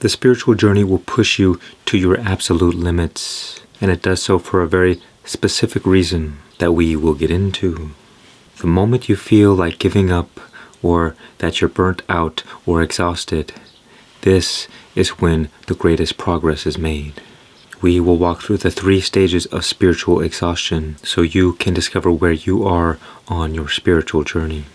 The spiritual journey will push you to your absolute limits, and it does so for a very specific reason that we will get into. The moment you feel like giving up, or that you're burnt out or exhausted, this is when the greatest progress is made. We will walk through the 3 stages of spiritual exhaustion so you can discover where you are on your spiritual journey.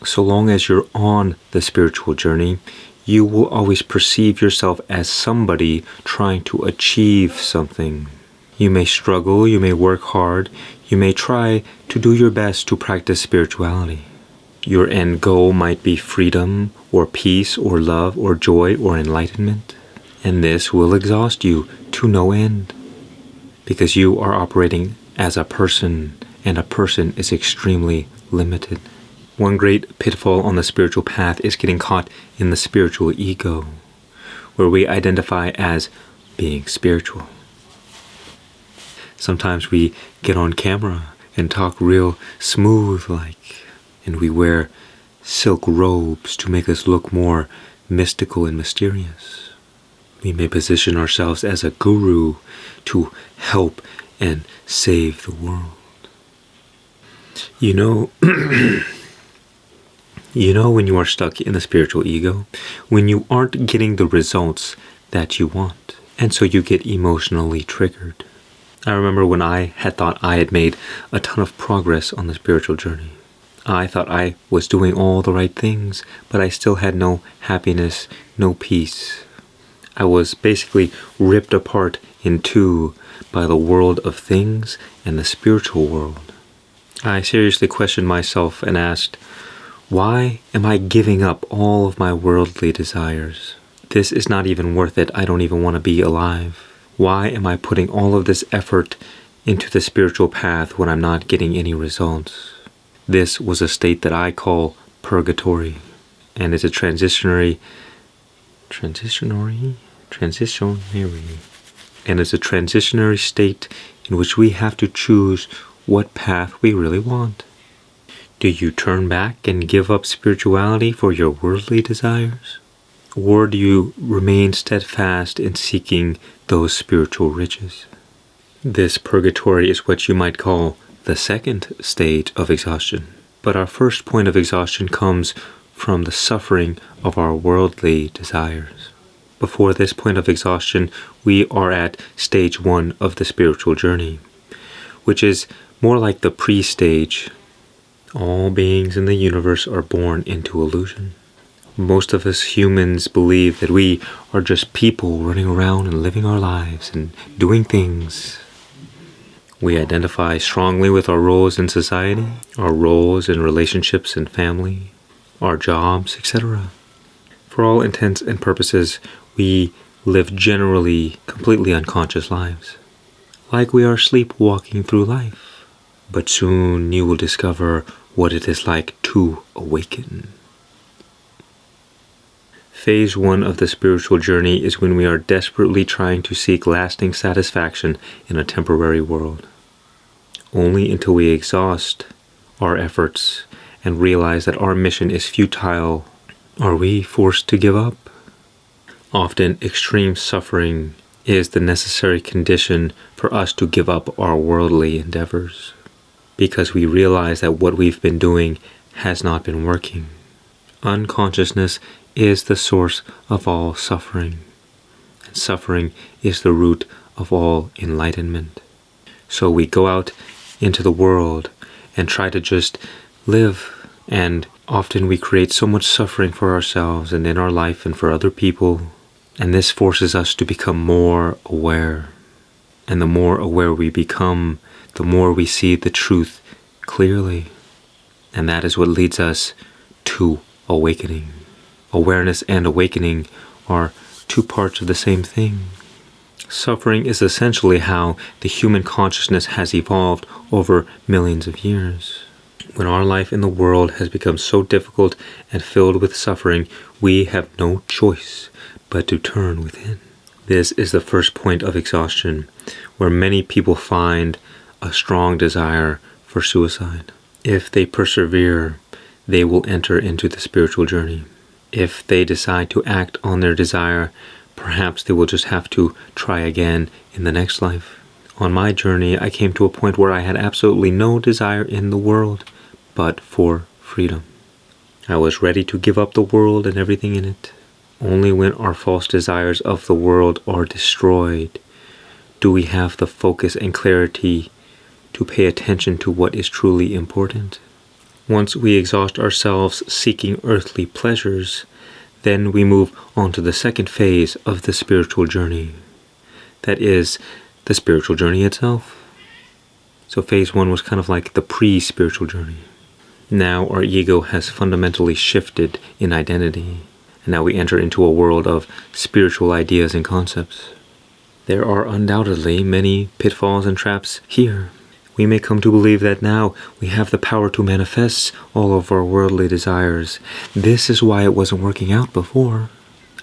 So long as you're on the spiritual journey, you will always perceive yourself as somebody trying to achieve something. You may struggle, you may work hard, you may try to do your best to practice spirituality. Your end goal might be freedom, or peace, or love, or joy, or enlightenment. And this will exhaust you to no end, because you are operating as a person, and a person is extremely limited. One great pitfall on the spiritual path is getting caught in the spiritual ego, where we identify as being spiritual. Sometimes we get on camera and talk real smooth and we wear silk robes to make us look more mystical and mysterious. We may position ourselves as a guru to help and save the world. You know when you are stuck in the spiritual ego, when you aren't getting the results that you want, and so you get emotionally triggered. I remember when I had thought I had made a ton of progress on the spiritual journey. I thought I was doing all the right things, but I still had no happiness, no peace. I was basically ripped apart in 2 by the world of things and the spiritual world. I seriously questioned myself and asked, why am I giving up all of my worldly desires? This is not even worth it. I don't even want to be alive. Why am I putting all of this effort into the spiritual path when I'm not getting any results? This was a state that I call purgatory, and it's a transitionary, and it's a transitionary state in which we have to choose what path we really want. Do you turn back and give up spirituality for your worldly desires? Or do you remain steadfast in seeking those spiritual riches? This purgatory is what you might call the 2nd stage of exhaustion. But our first point of exhaustion comes from the suffering of our worldly desires. Before this point of exhaustion, we are at stage 1 of the spiritual journey, which is more like the pre-stage. All beings in the universe are born into illusion. Most of us humans believe that we are just people running around and living our lives and doing things. We identify strongly with our roles in society, our roles in relationships and family, our jobs, etc. For all intents and purposes, we live generally completely unconscious lives, like we are sleepwalking through life. But soon you will discover what it is like to awaken. Phase 1 of the spiritual journey is when we are desperately trying to seek lasting satisfaction in a temporary world. Only until we exhaust our efforts and realize that our mission is futile are we forced to give up. Often extreme suffering is the necessary condition for us to give up our worldly endeavors, because we realize that what we've been doing has not been working. Unconsciousness is the source of all suffering, and suffering is the root of all enlightenment. So we go out into the world and try to just live, and often we create so much suffering for ourselves and in our life and for other people, and this forces us to become more aware. And the more aware we become, the more we see the truth clearly, and that is what leads us to awakening. Awareness and awakening are 2 parts of the same thing. Suffering is essentially how the human consciousness has evolved over millions of years. When our life in the world has become so difficult and filled with suffering, we have no choice but to turn within. This is the first point of exhaustion, where many people find a strong desire for suicide. If they persevere, they will enter into the spiritual journey. If they decide to act on their desire, perhaps they will just have to try again in the next life. On my journey, I came to a point where I had absolutely no desire in the world but for freedom. I was ready to give up the world and everything in it. Only when our false desires of the world are destroyed do we have the focus and clarity to pay attention to what is truly important. Once we exhaust ourselves seeking earthly pleasures, then we move on to the second phase of the spiritual journey. That is, the spiritual journey itself. So phase 1 was kind of like the pre-spiritual journey. Now our ego has fundamentally shifted in identity, and now we enter into a world of spiritual ideas and concepts. There are undoubtedly many pitfalls and traps here. We may come to believe that now we have the power to manifest all of our worldly desires. This is why it wasn't working out before.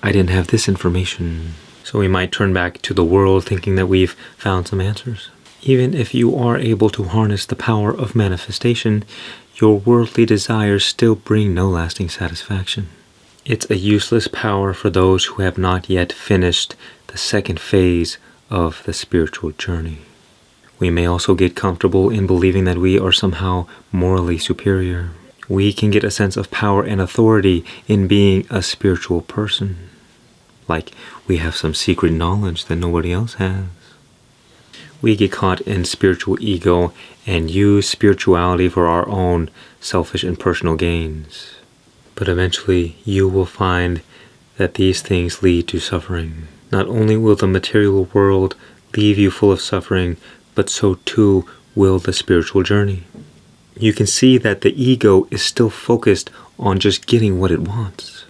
I didn't have this information. So we might turn back to the world thinking that we've found some answers. Even if you are able to harness the power of manifestation, your worldly desires still bring no lasting satisfaction. It's a useless power for those who have not yet finished the second phase of the spiritual journey. We may also get comfortable in believing that we are somehow morally superior. We can get a sense of power and authority in being a spiritual person, like we have some secret knowledge that nobody else has. We get caught in spiritual ego and use spirituality for our own selfish and personal gains. But eventually you will find that these things lead to suffering. Not only will the material world leave you full of suffering, but so too will the spiritual journey. You can see that the ego is still focused on just getting what it wants,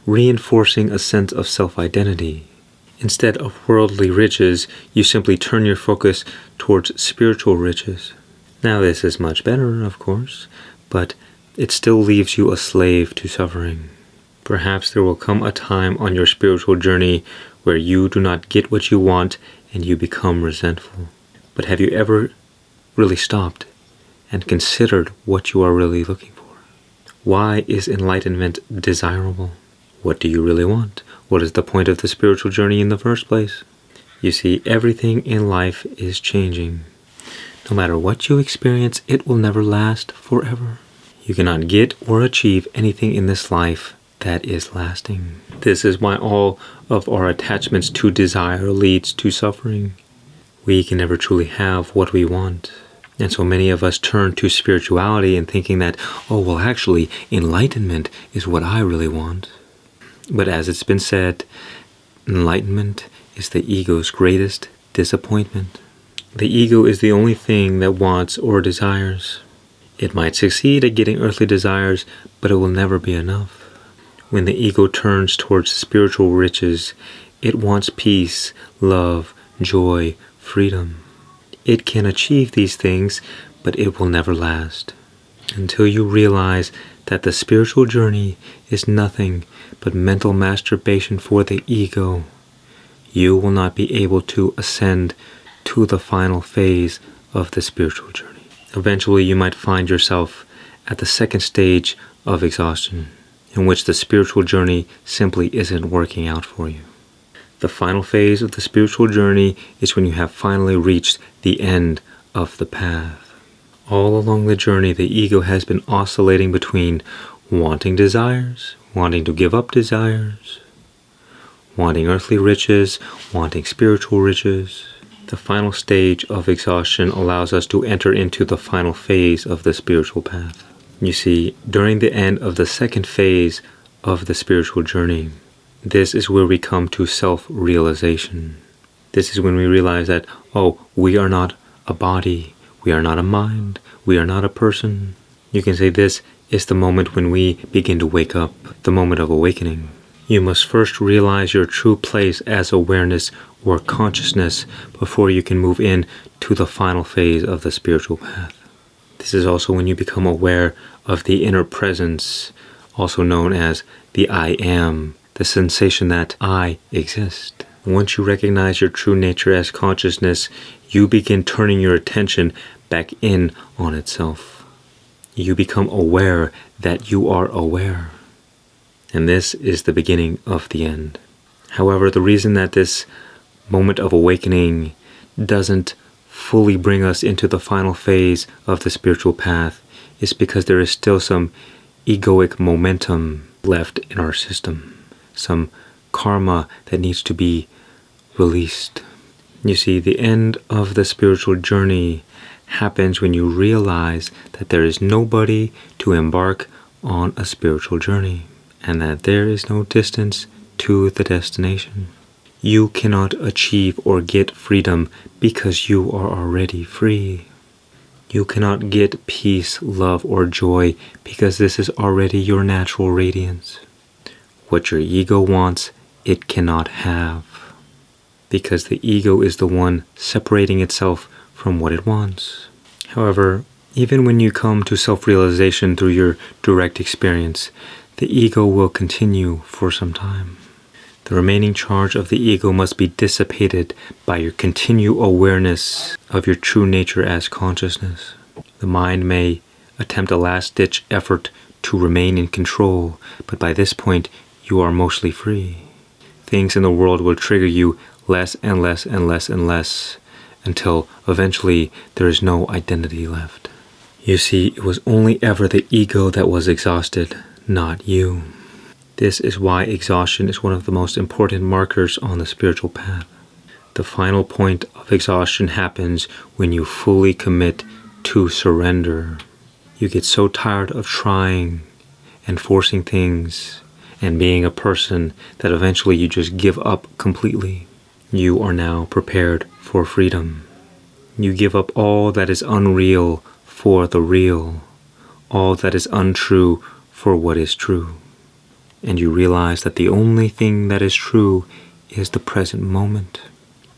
reinforcing a sense of self-identity. Instead of worldly riches, you simply turn your focus towards spiritual riches. Now this is much better, of course, but it still leaves you a slave to suffering. Perhaps there will come a time on your spiritual journey where you do not get what you want and you become resentful. But have you ever really stopped and considered what you are really looking for? Why is enlightenment desirable? What do you really want? What is the point of the spiritual journey in the first place? You see, everything in life is changing. No matter what you experience, it will never last forever. You cannot get or achieve anything in this life that is lasting. This is why all of our attachments to desire leads to suffering. We can never truly have what we want. And so many of us turn to spirituality and thinking that, oh, well, actually, enlightenment is what I really want. But as it's been said, enlightenment is the ego's greatest disappointment. The ego is the only thing that wants or desires. It might succeed at getting earthly desires, but it will never be enough. When the ego turns towards spiritual riches, it wants peace, love, joy, freedom. It can achieve these things, but it will never last. Until you realize that the spiritual journey is nothing but mental masturbation for the ego, you will not be able to ascend to the final phase of the spiritual journey. Eventually you might find yourself at the second stage of exhaustion, in which the spiritual journey simply isn't working out for you. The final phase of the spiritual journey is when you have finally reached the end of the path. All along the journey, the ego has been oscillating between wanting desires, wanting to give up desires, wanting earthly riches, wanting spiritual riches. The final stage of exhaustion allows us to enter into the final phase of the spiritual path. You see, during the end of the second phase of the spiritual journey, this is where we come to self-realization. This is when we realize that, oh, we are not a body, we are not a mind, we are not a person. You can say this is the moment when we begin to wake up, the moment of awakening. You must first realize your true place as awareness or consciousness before you can move in to the final phase of the spiritual path. This is also when you become aware of the inner presence, also known as the I am, the sensation that I exist. Once you recognize your true nature as consciousness, you begin turning your attention back in on itself. You become aware that you are aware. And this is the beginning of the end. However, the reason that this moment of awakening doesn't fully bring us into the final phase of the spiritual path is because there is still some egoic momentum left in our system, some karma that needs to be released. You see, the end of the spiritual journey happens when you realize that there is nobody to embark on a spiritual journey, and that there is no distance to the destination. You cannot achieve or get freedom because you are already free. You cannot get peace, love, or joy because this is already your natural radiance. What your ego wants, it cannot have, because the ego is the one separating itself from what it wants. However, even when you come to self-realization through your direct experience, the ego will continue for some time. The remaining charge of the ego must be dissipated by your continued awareness of your true nature as consciousness. The mind may attempt a last-ditch effort to remain in control, but by this point, you are mostly free. Things in the world will trigger you less and less and less and less, until eventually there is no identity left. You see, it was only ever the ego that was exhausted, not you. This is why exhaustion is one of the most important markers on the spiritual path. The final point of exhaustion happens when you fully commit to surrender. You get so tired of trying and forcing things and being a person that eventually you just give up completely. You are now prepared for freedom. You give up all that is unreal for the real, all that is untrue for what is true. And you realize that the only thing that is true is the present moment.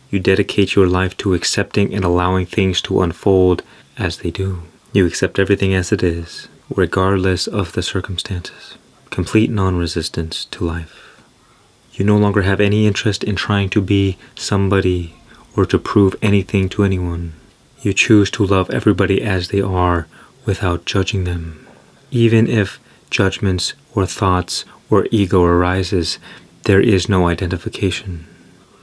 You dedicate your life to accepting and allowing things to unfold as they do. You accept everything as it is, regardless of the circumstances. Complete non-resistance to life. You no longer have any interest in trying to be somebody or to prove anything to anyone. You choose to love everybody as they are without judging them. Even if judgments or thoughts or ego arises, there is no identification.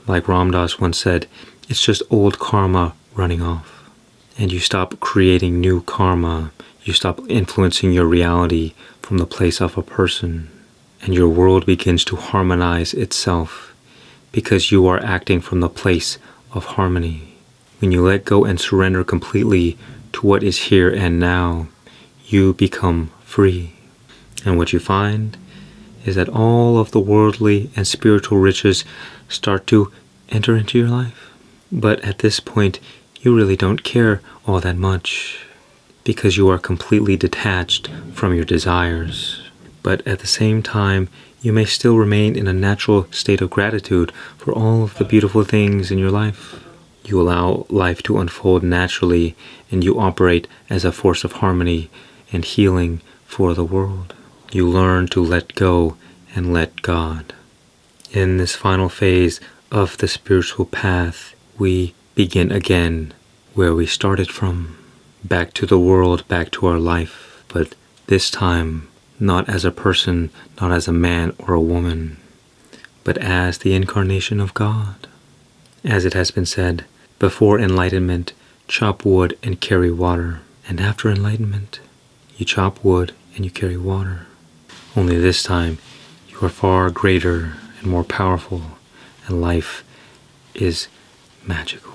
Like Ram Dass once said, it's just old karma running off. And you stop creating new karma. You stop influencing your reality from the place of a person. And your world begins to harmonize itself because you are acting from the place of harmony. When you let go and surrender completely to what is here and now, you become free. And what you find is that all of the worldly and spiritual riches start to enter into your life. But at this point, you really don't care all that much because you are completely detached from your desires. But at the same time, you may still remain in a natural state of gratitude for all of the beautiful things in your life. You allow life to unfold naturally, and you operate as a force of harmony and healing for the world. You learn to let go and let God. In this final phase of the spiritual path, we begin again where we started from. Back to the world, back to our life, but this time not as a person, not as a man or a woman, but as the incarnation of God. As it has been said, before enlightenment, chop wood and carry water, and after enlightenment, you chop wood and you carry water. Only this time, you are far greater and more powerful, and life is magical.